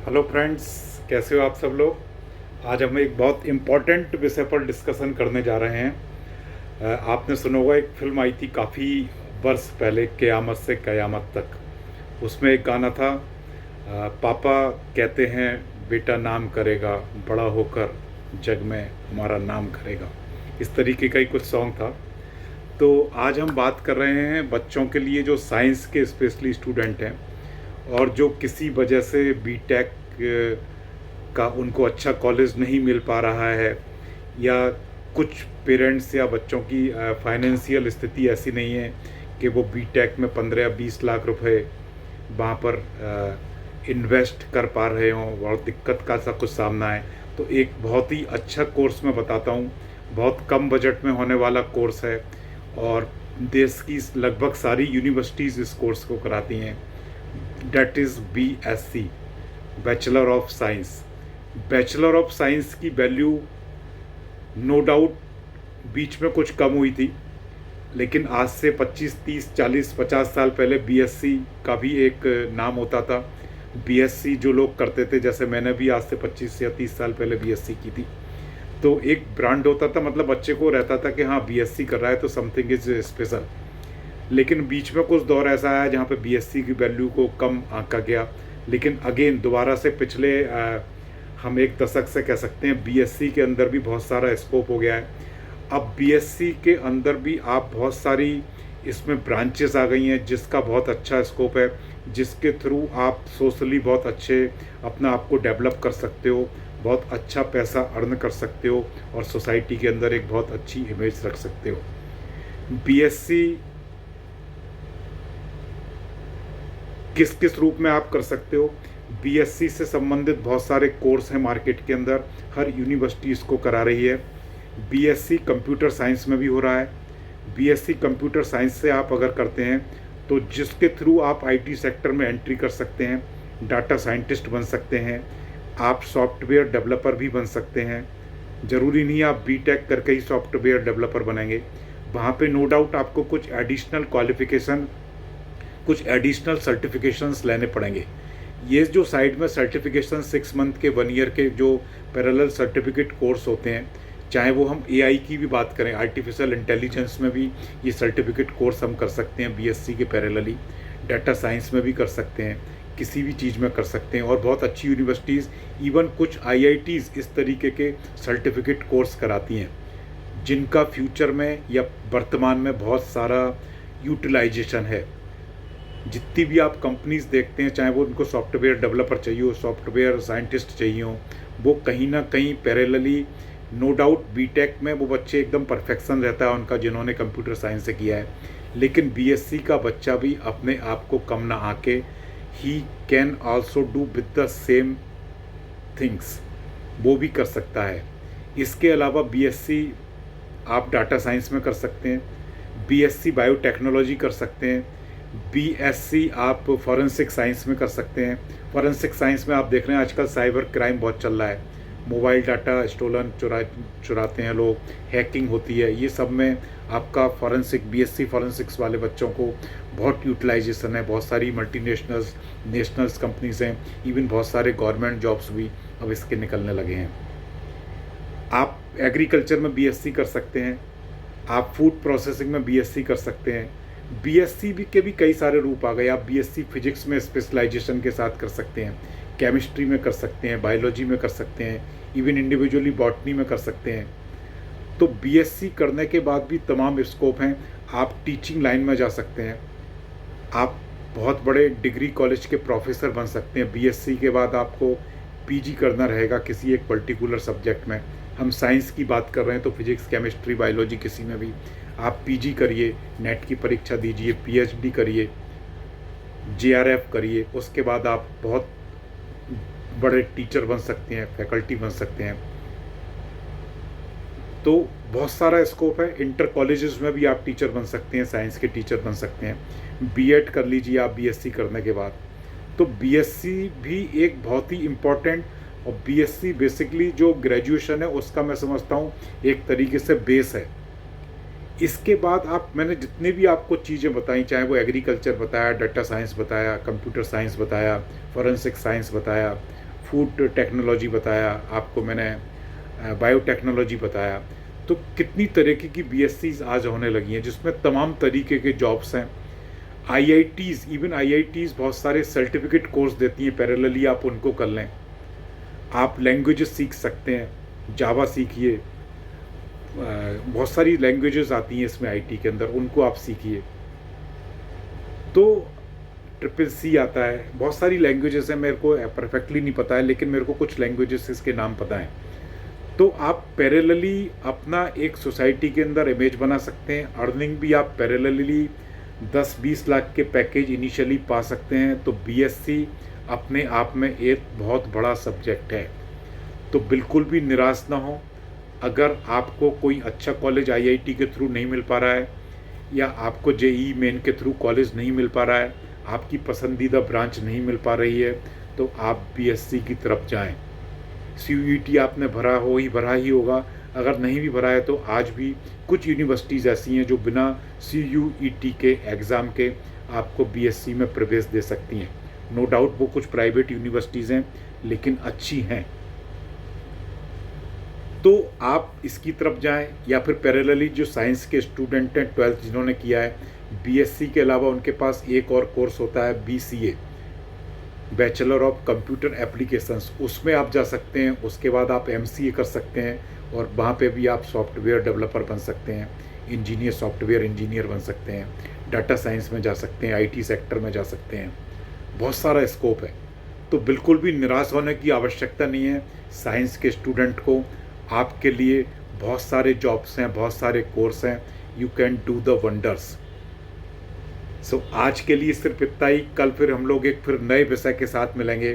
Hello friends, कैसे हो आप सब लोग। आज हम एक बहुत इम्पोर्टेंट विषय पर डिस्कशन करने जा रहे हैं। आपने सुना होगा, एक फिल्म आई थी काफ़ी वर्ष पहले, क़यामत से क़यामत तक। उसमें एक गाना था, पापा कहते हैं बेटा नाम करेगा, बड़ा होकर जग में हमारा नाम करेगा। इस तरीके का ही कुछ सॉन्ग था। तो आज हम बात कर रहे हैं बच्चों के लिए जो साइंस के स्पेशली स्टूडेंट हैं और जो किसी वजह से बीटेक का उनको अच्छा कॉलेज नहीं मिल पा रहा है, या कुछ पेरेंट्स या बच्चों की फाइनेंशियल स्थिति ऐसी नहीं है कि वो बीटेक में 15 या 20 लाख रुपए वहाँ पर इन्वेस्ट कर पा रहे हों। बहुत दिक्कत का सा कुछ सामना है। तो एक बहुत ही अच्छा कोर्स मैं बताता हूँ, बहुत कम बजट में होने वाला कोर्स है और देश की लगभग सारी यूनिवर्सिटीज़ इस कोर्स को कराती हैं। That is BSc, bachelor of science. Bachelor of science की वैल्यू नो डाउट बीच में कुछ कम हुई थी, लेकिन आज से 25, 30, 40, 50 साल पहले BSc का भी एक नाम होता था। BSc जो लोग करते थे, जैसे मैंने भी आज से 25 या 30 साल पहले BSc की थी, तो एक ब्रांड होता था, मतलब बच्चे को रहता था कि हाँ BSc कर रहा है तो समथिंग इज स्पेशल। लेकिन बीच में कुछ दौर ऐसा आया जहाँ पे BSc की वैल्यू को कम आंका गया। लेकिन अगेन दोबारा से पिछले हम एक दशक से कह सकते हैं BSc के अंदर भी बहुत सारा स्कोप हो गया है। अब BSc के अंदर भी आप बहुत सारी इसमें ब्रांचेस आ गई हैं जिसका बहुत अच्छा स्कोप है, जिसके थ्रू आप सोशली बहुत अच्छे अपना आप को डेवलप कर सकते हो, बहुत अच्छा पैसा अर्न कर सकते हो और सोसाइटी के अंदर एक बहुत अच्छी इमेज रख सकते हो। BSc किस किस रूप में आप कर सकते हो। BSc से संबंधित बहुत सारे कोर्स हैं मार्केट के अंदर, हर यूनिवर्सिटी इसको करा रही है। BSc कंप्यूटर साइंस में भी हो रहा है। BSc कंप्यूटर साइंस से आप अगर करते हैं तो जिसके थ्रू आप IT सेक्टर में एंट्री कर सकते हैं, डाटा साइंटिस्ट बन सकते हैं, आप सॉफ्टवेयर डेवलपर भी बन सकते हैं। ज़रूरी नहीं आप बीटेक करके ही सॉफ्टवेयर डेवलपर बनेंगे। वहाँ पे नो डाउट आपको कुछ एडिशनल क्वालिफिकेशन, कुछ एडिशनल सर्टिफिकेशंस लेने पड़ेंगे। ये जो साइड में सर्टिफिकेशन 6 मंथ के 1 ईयर के जो पैरेलल सर्टिफिकेट कोर्स होते हैं, चाहे वो हम AI की भी बात करें, आर्टिफिशियल इंटेलिजेंस में भी ये सर्टिफिकेट कोर्स हम कर सकते हैं BSc के पैरेलली। डाटा साइंस में भी कर सकते हैं, किसी भी चीज़ में कर सकते हैं। और बहुत अच्छी यूनिवर्सिटीज़, इवन कुछ IITs इस तरीके के सर्टिफिकेट कोर्स कराती हैं जिनका फ्यूचर में या वर्तमान में बहुत सारा यूटिलाइजेशन है। जितनी भी आप कंपनीज़ देखते हैं, चाहे वो उनको सॉफ्टवेयर डेवलपर चाहिए हो, सॉफ्टवेयर साइंटिस्ट चाहिए हो, वो कहीं ना कहीं पैरेलली, नो डाउट बीटेक में वो बच्चे एकदम परफेक्शन रहता है उनका जिन्होंने कंप्यूटर साइंस से किया है, लेकिन BSc का बच्चा भी अपने आप को कम ना आके he can also do with the same things, वो भी कर सकता है। इसके अलावा BSc आप डाटा साइंस में कर सकते हैं, BSc बायोटेक्नोलॉजी कर सकते हैं, BSc आप फॉरेंसिक साइंस में कर सकते हैं। फॉरेंसिक साइंस में आप देख रहे हैं आजकल साइबर क्राइम बहुत चल रहा है, मोबाइल डाटा स्टोलन चुराते हैं लोग, हैकिंग होती है, ये सब में आपका फॉरेंसिक BSc फॉरेंसिक्स वाले बच्चों को बहुत यूटिलाइजेशन है। बहुत सारी मल्टीनेशनल्स, नेशनल्स कंपनीज हैं, इवन बहुत सारे गवर्नमेंट जॉब्स भी अब इसके निकलने लगे हैं। आप एग्रीकल्चर में BSc कर सकते हैं, आप फूड प्रोसेसिंग में BSc कर सकते हैं। BSc भी के भी कई सारे रूप आ गए। आप BSc फिजिक्स में स्पेशलाइजेशन के साथ कर सकते हैं, केमिस्ट्री में कर सकते हैं, बायोलॉजी में कर सकते हैं, इवन इंडिविजुअली बॉटनी में कर सकते हैं। तो BSc करने के बाद भी तमाम स्कोप हैं। आप टीचिंग लाइन में जा सकते हैं, आप बहुत बड़े डिग्री कॉलेज के प्रोफेसर बन सकते हैं। BSc के बाद आपको PG करना रहेगा किसी एक पर्टिकुलर सब्जेक्ट में। हम साइंस की बात कर रहे हैं तो फिजिक्स, केमिस्ट्री, बायोलॉजी किसी में भी आप PG करिए, नेट की परीक्षा दीजिए, PhD करिए, JRF करिए, उसके बाद आप बहुत बड़े टीचर बन सकते हैं, फैकल्टी बन सकते हैं। तो बहुत सारा स्कोप है। इंटर कॉलेजेस में भी आप टीचर बन सकते हैं, साइंस के टीचर बन सकते हैं। B.Ed कर लीजिए आप BSc करने के बाद। तो BSc भी एक बहुत ही इम्पोर्टेंट, और BSc बेसिकली जो ग्रेजुएशन है उसका मैं समझता हूँ एक तरीके से बेस है। इसके बाद आप, मैंने जितनी भी आपको चीज़ें बताई, चाहे वो एग्रीकल्चर बताया, डाटा साइंस बताया, कंप्यूटर साइंस बताया, फॉरेंसिक साइंस बताया, फूड टेक्नोलॉजी बताया, आपको मैंने बायोटेक्नोलॉजी बताया। तो कितनी तरीके की बीएससीज आज होने लगी हैं जिसमें तमाम तरीके के जॉब्स हैं। आईआईटीज़, इवन आईआईटीज़ बहुत सारे सर्टिफिकेट कोर्स देती हैं, पैरेलली आप उनको कर लें। आप लैंग्वेजेस सीख सकते हैं, जावा सीखिए, बहुत सारी लैंग्वेजेस आती हैं इसमें आईटी के अंदर, उनको आप सीखिए। तो ट्रिपल सी आता है, बहुत सारी लैंग्वेजेस हैं, मेरे को परफेक्टली नहीं पता है लेकिन मेरे को कुछ लैंग्वेजेस इसके नाम पता हैं। तो आप पैरेलली अपना एक सोसाइटी के अंदर इमेज बना सकते हैं, अर्निंग भी आप पैरेलली 10-20 लाख के पैकेज इनिशियली पा सकते हैं। तो बीएससी अपने आप में एक बहुत बड़ा सब्जेक्ट है। तो बिल्कुल भी निराश ना हो। अगर आपको कोई अच्छा कॉलेज आईआईटी के थ्रू नहीं मिल पा रहा है या आपको जेईई मेन के थ्रू कॉलेज नहीं मिल पा रहा है, आपकी पसंदीदा ब्रांच नहीं मिल पा रही है, तो आप बीएससी की तरफ जाएं। सीयूईटी आपने भरा ही होगा, अगर नहीं भी भरा है तो आज भी कुछ यूनिवर्सिटीज़ ऐसी हैं जो बिना सीयूईटी के एग्ज़ाम के आपको बीएससी में प्रवेश दे सकती हैं। नो डाउट वो कुछ प्राइवेट यूनिवर्सिटीज़ हैं लेकिन अच्छी हैं। तो आप इसकी तरफ जाएं या फिर पैरेलली जो साइंस के स्टूडेंट हैं 12th जिन्होंने किया है, बीएससी के अलावा उनके पास एक और कोर्स होता है BCA, bachelor of computer applications, उसमें आप जा सकते हैं। उसके बाद आप एमसीए कर सकते हैं और वहाँ पे भी आप सॉफ्टवेयर डेवलपर बन सकते हैं, इंजीनियर, सॉफ्टवेयर इंजीनियर बन सकते हैं, डाटा साइंस में जा सकते हैं, आईटी सेक्टर में जा सकते हैं। बहुत सारा स्कोप है। तो बिल्कुल भी निराश होने की आवश्यकता नहीं है। साइंस के स्टूडेंट को आपके लिए बहुत सारे जॉब्स हैं, बहुत सारे कोर्स हैं। You can do the wonders. So आज के लिए सिर्फ इतना ही। कल फिर हम लोग एक फिर नए विषय के साथ मिलेंगे।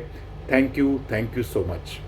Thank you so much.